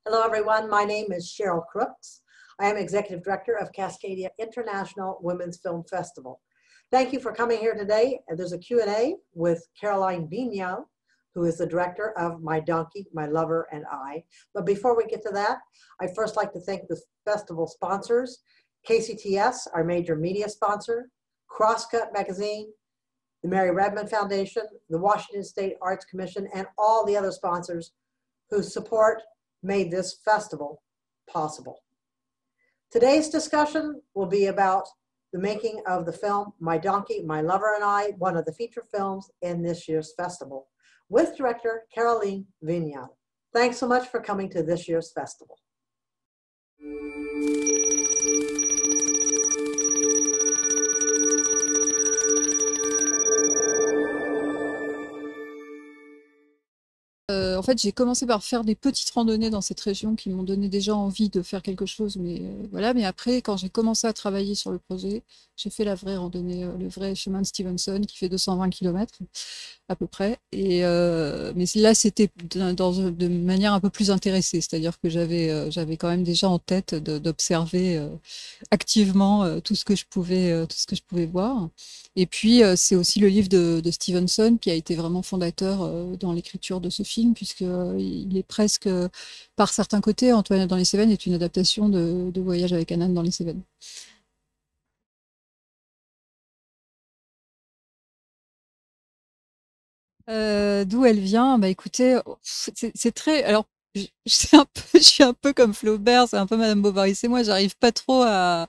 Hello, everyone. My name is Cheryl Crooks. I am Executive Director of Cascadia International Women's Film Festival. Thank you for coming here today. There's a Q&A with Caroline Vignal, who is the director of My Donkey, My Lover, and I. But before we get to that, I'd first like to thank the festival sponsors, KCTS, our major media sponsor, Crosscut Magazine, the Mary Redmond Foundation, the Washington State Arts Commission, and all the other sponsors whose support made this festival possible. Today's discussion will be about the making of the film My Donkey, My Lover, and I, one of the feature films in this year's festival, with director Caroline Vignal. Thanks so much for coming to this year's festival. En fait, j'ai commencé par faire des petites randonnées dans cette région qui m'ont donné déjà envie de faire quelque chose, mais voilà. Mais après, quand j'ai commencé à travailler sur le projet, j'ai fait la vraie randonnée, le vrai chemin de Stevenson qui fait 220 km à peu près. Et mais là, c'était de manière un peu plus intéressée, c'est-à-dire que j'avais quand même déjà en tête d'observer activement tout ce que je pouvais voir. Et puis, c'est aussi le livre de Stevenson qui a été vraiment fondateur dans l'écriture de ce film, puisqu'il est presque, par certains côtés, Antoinette dans les Cévennes est une adaptation de Voyage avec Annan dans les Cévennes. D'où elle vient? Bah écoutez, c'est très. Alors, je suis un peu comme Flaubert, c'est un peu Madame Bovary. C'est moi, j'arrive pas trop à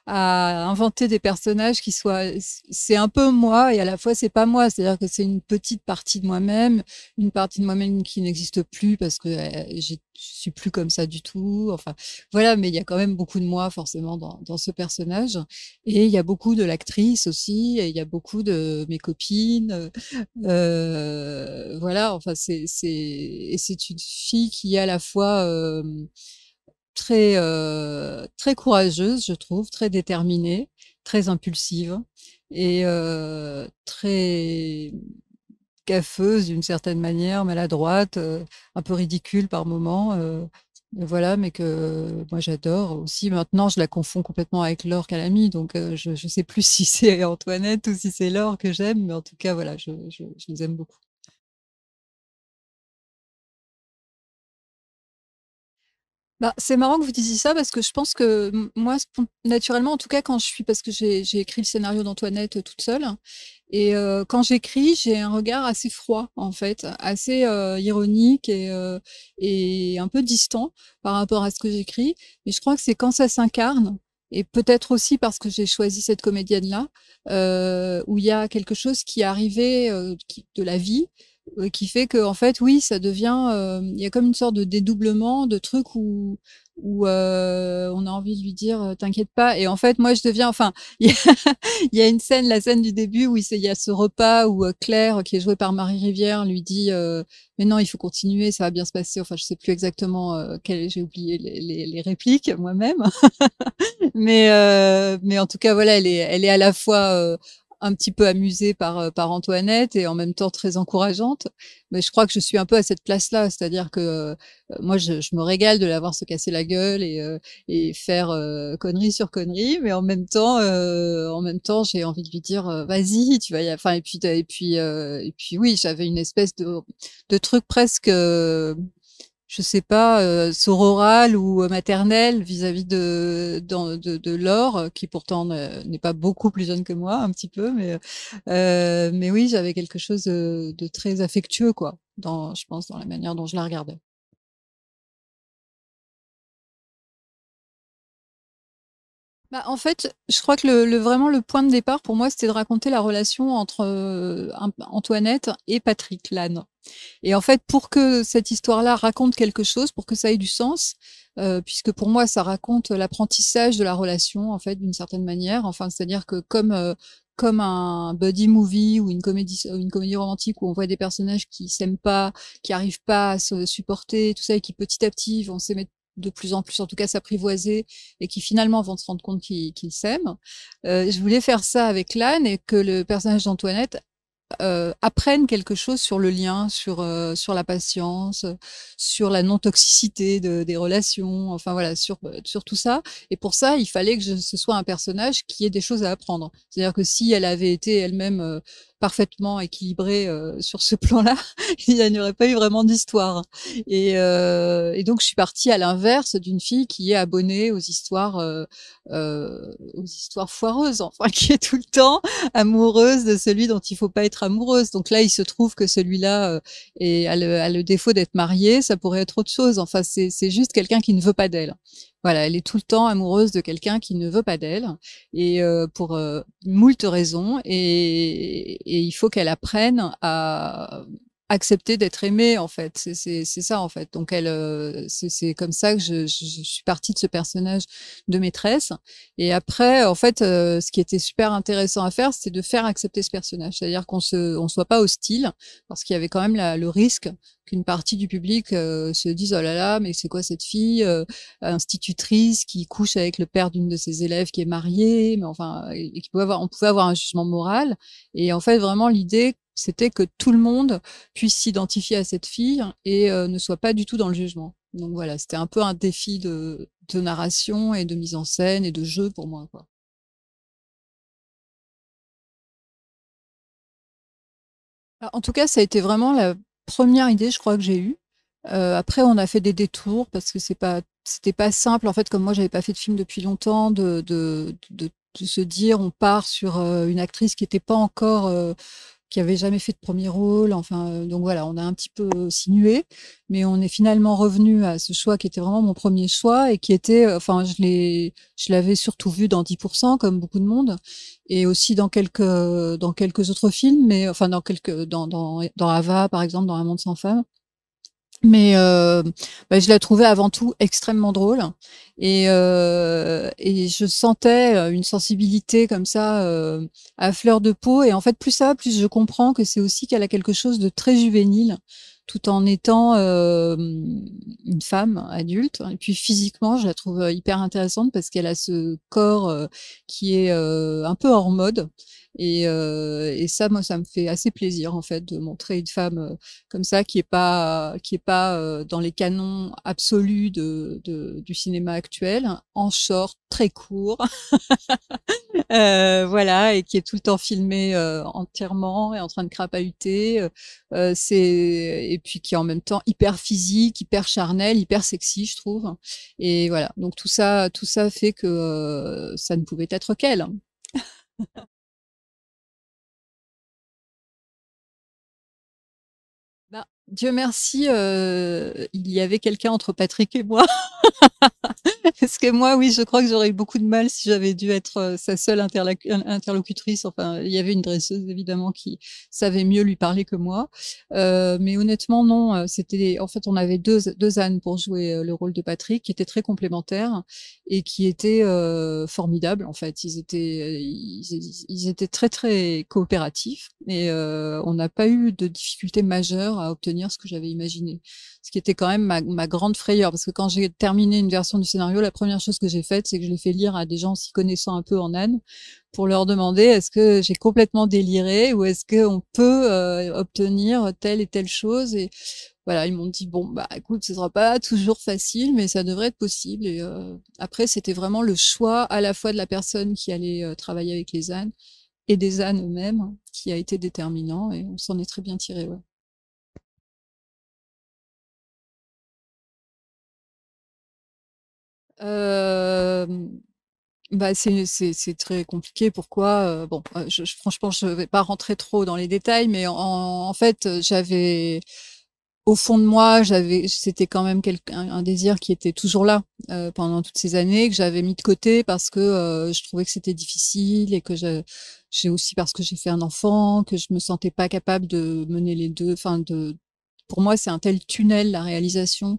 inventer des personnages qui soient. C'est un peu moi et à la fois c'est pas moi. C'est-à-dire que c'est une petite partie de moi-même, une partie de moi-même qui n'existe plus parce que je suis plus comme ça du tout. Enfin, voilà, mais il y a quand même beaucoup de moi forcément dans ce personnage. Et il y a beaucoup de l'actrice aussi, et il y a beaucoup de mes copines. Voilà, enfin et c'est une fille qui est à la fois très courageuse, je trouve, très déterminée, très impulsive et très gaffeuse d'une certaine manière, maladroite, un peu ridicule par moments. Voilà, mais que moi j'adore aussi. Maintenant, je la confonds complètement avec Laure Calamy, donc je sais plus si c'est Antoinette ou si c'est Laure que j'aime, mais en tout cas, voilà, je les aime beaucoup. Bah, c'est marrant que vous disiez ça parce que je pense que moi, naturellement, en tout cas, quand je suis, parce que j'ai écrit le scénario d'Antoinette toute seule, et quand j'écris, j'ai un regard assez froid, en fait, assez ironique et un peu distant par rapport à ce que j'écris. Mais je crois que c'est quand ça s'incarne, et peut-être aussi parce que j'ai choisi cette comédienne-là, où il y a quelque chose qui est arrivé de la vie qui fait que en fait oui ça devient il y a comme une sorte de dédoublement de trucs où on a envie de lui dire t'inquiète pas et en fait moi je deviens enfin il y a, il y a une scène la scène du début où il y a ce repas où Claire qui est jouée par Marie Rivière lui dit mais non il faut continuer ça va bien se passer enfin je sais plus exactement j'ai oublié les répliques moi-même mais en tout cas voilà elle est à la fois un petit peu amusée par Antoinette et en même temps très encourageante. Mais je crois que je suis un peu à cette place-là, c'est-à-dire que moi je me régale de la voir se casser la gueule et faire connerie sur connerie, mais en même temps j'ai envie de lui dire vas-y, tu vas y enfin et puis oui, j'avais une espèce de truc presque je sais pas, sororal ou maternel vis-à-vis de Laure, qui pourtant n'est pas beaucoup plus jeune que moi, un petit peu, mais oui, j'avais quelque chose de très affectueux, quoi, je pense, dans la manière dont je la regardais. Bah, en fait, je crois que vraiment le point de départ pour moi, c'était de raconter la relation entre Antoinette et Patrick Lannes. Et en fait, pour que cette histoire-là raconte quelque chose, pour que ça ait du sens, puisque pour moi, ça raconte l'apprentissage de la relation, en fait, d'une certaine manière. Enfin, c'est-à-dire que comme un buddy movie ou une comédie romantique où on voit des personnages qui s'aiment pas, qui arrivent pas à se supporter, tout ça, et qui petit à petit vont s'aimer de plus en plus, en tout cas s'apprivoiser, et qui finalement vont se rendre compte qu'ils s'aiment. Je voulais faire ça avec l'âne et que le personnage d'Antoinette apprennent quelque chose sur le lien, sur la patience, sur la non-toxicité des relations, enfin voilà, sur tout ça. Et pour ça, il fallait que ce soit un personnage qui ait des choses à apprendre. C'est-à-dire que si elle avait été elle-même parfaitement équilibrée sur ce plan-là, il n'y aurait pas eu vraiment d'histoire. Et donc, je suis partie à l'inverse d'une fille qui est abonnée aux histoires foireuses, enfin, qui est tout le temps amoureuse de celui dont il faut pas être amoureuse. Donc là, il se trouve que celui-là a le défaut d'être marié, ça pourrait être autre chose. Enfin, c'est juste quelqu'un qui ne veut pas d'elle. Voilà, elle est tout le temps amoureuse de quelqu'un qui ne veut pas d'elle, et pour moult raisons, et il faut qu'elle apprenne à accepter d'être aimée, en fait. C'est ça, en fait. Donc elle, c'est comme ça que je suis partie de ce personnage de maîtresse. Et après, en fait, ce qui était super intéressant à faire, c'était de faire accepter ce personnage. C'est-à-dire on soit pas hostile, parce qu'il y avait quand même le risque qu'une partie du public se dise: oh là là, mais c'est quoi cette fille institutrice qui couche avec le père d'une de ses élèves qui est mariée, mais enfin, et qui on pouvait avoir un jugement moral. Et en fait, vraiment, l'idée, c'était que tout le monde puisse s'identifier à cette fille et ne soit pas du tout dans le jugement. Donc voilà, c'était un peu un défi de narration et de mise en scène et de jeu pour moi, quoi. Ah, en tout cas, ça a été vraiment la première idée, je crois, que j'ai eue. Après, on a fait des détours parce que c'était pas simple. En fait, comme moi, j'avais pas fait de film depuis longtemps, de se dire, on part sur une actrice qui était pas encore, qui avait jamais fait de premier rôle. Enfin, donc voilà, on a un petit peu sinué, mais on est finalement revenu à ce choix qui était vraiment mon premier choix et qui était, enfin, je l'avais surtout vu dans 10%, comme beaucoup de monde, et aussi dans quelques autres films, mais enfin dans Ava, par exemple, dans Un monde sans femme. Mais bah, je la trouvais avant tout extrêmement drôle, et je sentais une sensibilité comme ça à fleur de peau. Et en fait, plus ça va, plus je comprends que c'est aussi qu'elle a quelque chose de très juvénile, tout en étant une femme adulte. Et puis physiquement, je la trouve hyper intéressante parce qu'elle a ce corps qui est un peu hors mode. Et ça, moi, ça me fait assez plaisir en fait de montrer une femme comme ça, qui est pas dans les canons absolus du cinéma actuel, en short très court, voilà, et qui est tout le temps filmée entièrement et en train de crapahuter. Et puis qui est en même temps hyper physique, hyper charnel, hyper sexy, je trouve. Et voilà, donc tout ça fait que ça ne pouvait être qu'elle. Bah, Dieu merci, il y avait quelqu'un entre Patrick et moi. Parce que moi, oui, je crois que j'aurais eu beaucoup de mal si j'avais dû être sa seule interlocutrice. Enfin, il y avait une dresseuse, évidemment, qui savait mieux lui parler que moi. Mais honnêtement, non. En fait, on avait deux ânes pour jouer le rôle de Patrick, qui étaient très complémentaires et qui étaient formidables. En fait, ils étaient très, très coopératifs, et on n'a pas eu de difficultés majeures à obtenir ce que j'avais imaginé. Ce qui était quand même ma grande frayeur, parce que quand j'ai terminé une version du scénario, la première chose que j'ai faite, c'est que je l'ai fait lire à des gens s'y connaissant un peu en âne, pour leur demander est-ce que j'ai complètement déliré, ou est-ce qu'on peut obtenir telle et telle chose. Et voilà, ils m'ont dit bon, bah écoute, ce sera pas toujours facile, mais ça devrait être possible. Et après, c'était vraiment le choix à la fois de la personne qui allait travailler avec les ânes et des ânes eux-mêmes, hein, qui a été déterminant, et on s'en est très bien tiré, ouais. Hem, Bah, c'est très compliqué. Pourquoi? Bon, franchement, je vais pas rentrer trop dans les détails, mais en fait, j'avais au fond de moi, c'était quand même un désir qui était toujours là, pendant toutes ces années, que j'avais mis de côté parce que, je trouvais que c'était difficile, et que j'ai aussi parce que j'ai fait un enfant, que je me sentais pas capable de mener les 2. Enfin, pour moi, c'est un tel tunnel, la réalisation,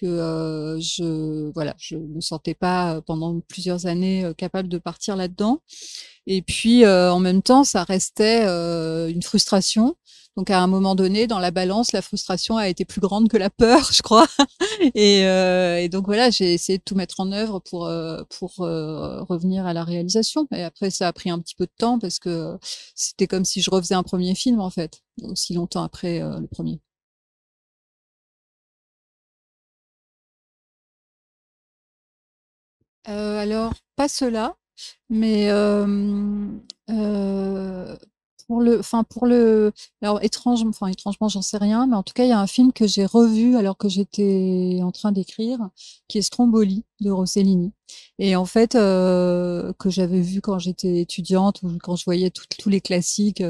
je me sentais pas pendant plusieurs années capable de partir là-dedans. Et puis en même temps, ça restait une frustration. Donc à un moment donné, dans la balance, la frustration a été plus grande que la peur, je crois. Et donc voilà, j'ai essayé de tout mettre en œuvre pour revenir à la réalisation. Et après, ça a pris un petit peu de temps parce que c'était comme si je refaisais un premier film en fait, aussi longtemps après le premier. Alors pas cela, mais pour le, alors étrangement, j'en sais rien, mais en tout cas, il y a un film que j'ai revu alors que j'étais en train d'écrire, qui est Stromboli de Rossellini, et en fait que j'avais vu quand j'étais étudiante ou quand je voyais tous les classiques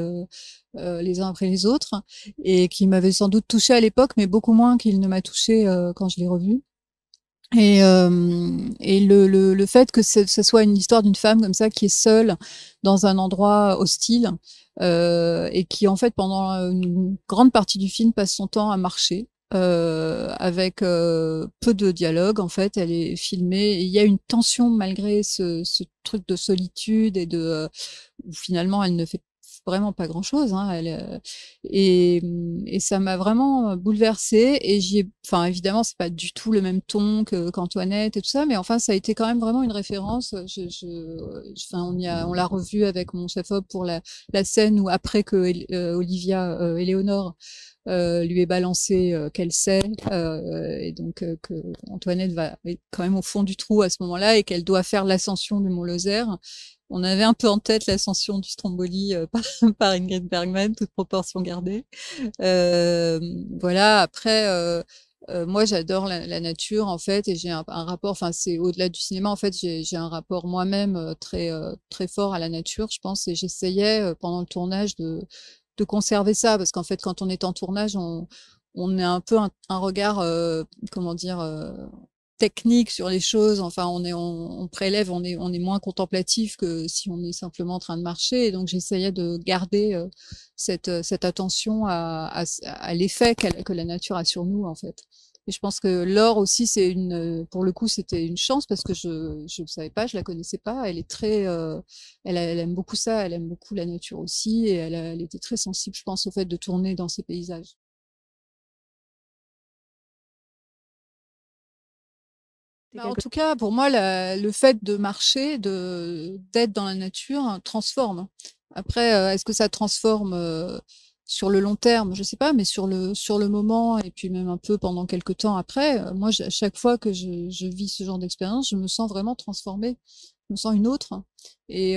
les uns après les autres, et qui m'avait sans doute touché à l'époque, mais beaucoup moins qu'il ne m'a touché quand je l'ai revu. Et le fait que ce soit une histoire d'une femme comme ça qui est seule dans un endroit hostile et qui en fait pendant une grande partie du film passe son temps à marcher avec peu de dialogue en fait, elle est filmée et il y a une tension malgré ce truc de solitude et de où finalement elle ne fait vraiment pas grand-chose, hein, et ça m'a vraiment bouleversée et enfin évidemment c'est pas du tout le même ton qu'Antoinette et tout ça, mais enfin ça a été quand même vraiment une référence. Enfin on l'a revu avec mon chef-op pour la scène où après que Olivia Éléonore lui est balancé qu'elle sait et donc que Antoinette va être quand même au fond du trou à ce moment-là et qu'elle doit faire l'ascension du Mont Lozère. On avait un peu en tête l'ascension du Stromboli par Ingrid Bergman, toute proportion gardée. Euh, voilà. Après, moi, j'adore la nature en fait, et j'ai un rapport. Enfin, c'est au-delà du cinéma en fait. J'ai un rapport moi-même très fort à la nature, je pense, et j'essayais pendant le tournage de conserver ça, parce qu'en fait, quand on est en tournage, on est un peu un regard, comment dire, technique sur les choses. Enfin, on prélève, on est moins contemplatif que si on est simplement en train de marcher. Et donc, j'essayais de garder cette attention à l'effet que la nature a sur nous, en fait. Et je pense que Laure aussi, pour le coup, c'était une chance parce que je ne savais pas, je la connaissais pas. Elle est elle aime beaucoup ça, elle aime beaucoup la nature aussi, et elle était très sensible, je pense, au fait de tourner dans ces paysages. C'est Bah, en quelque tout cas, pour moi, le fait de marcher, d'être dans la nature, transforme. Après, est-ce que ça transforme sur le long terme? Je sais pas, mais sur le moment et puis même un peu pendant quelques temps après, moi, à chaque fois que je vis ce genre d'expérience, je me sens vraiment transformée. Je me sens une autre. Et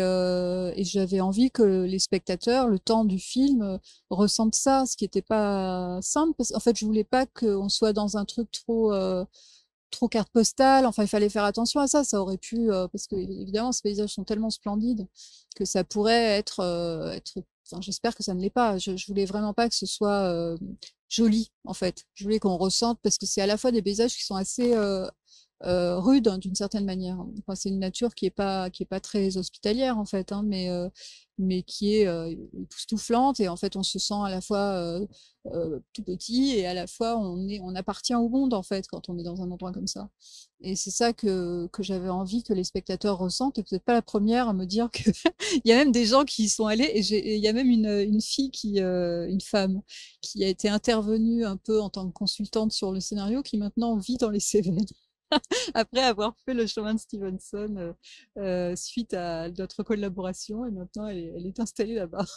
j'avais envie que les spectateurs, le temps du film, ressentent ça, ce qui n'était pas simple. Parce qu'en fait, je voulais pas qu'on soit dans un truc trop carte postale. Enfin, il fallait faire attention à ça. Ça aurait pu, parce que évidemment, ces paysages sont tellement splendides que ça pourrait être. Enfin, j'espère que ça ne l'est pas. Je voulais vraiment pas que ce soit joli, en fait. Je voulais qu'on ressente, parce que c'est à la fois des paysages qui sont assez rudes, hein, d'une certaine manière. Enfin, c'est une nature qui est pas très hospitalière, en fait, hein, mais qui est époustouflante. Et en fait, on se sent à la fois tout petit et à la fois on appartient au monde en fait quand on est dans un endroit comme ça. Et c'est ça que j'avais envie que les spectateurs ressentent. Et vous n'êtes pas la première à me dire que il y a même des gens qui y sont allés, et il y a même une fille une femme qui a été intervenue un peu en tant que consultante sur le scénario, qui maintenant vit dans les Cévennes après avoir fait le chemin de Stevenson suite à notre collaboration, et maintenant elle est installée là-bas.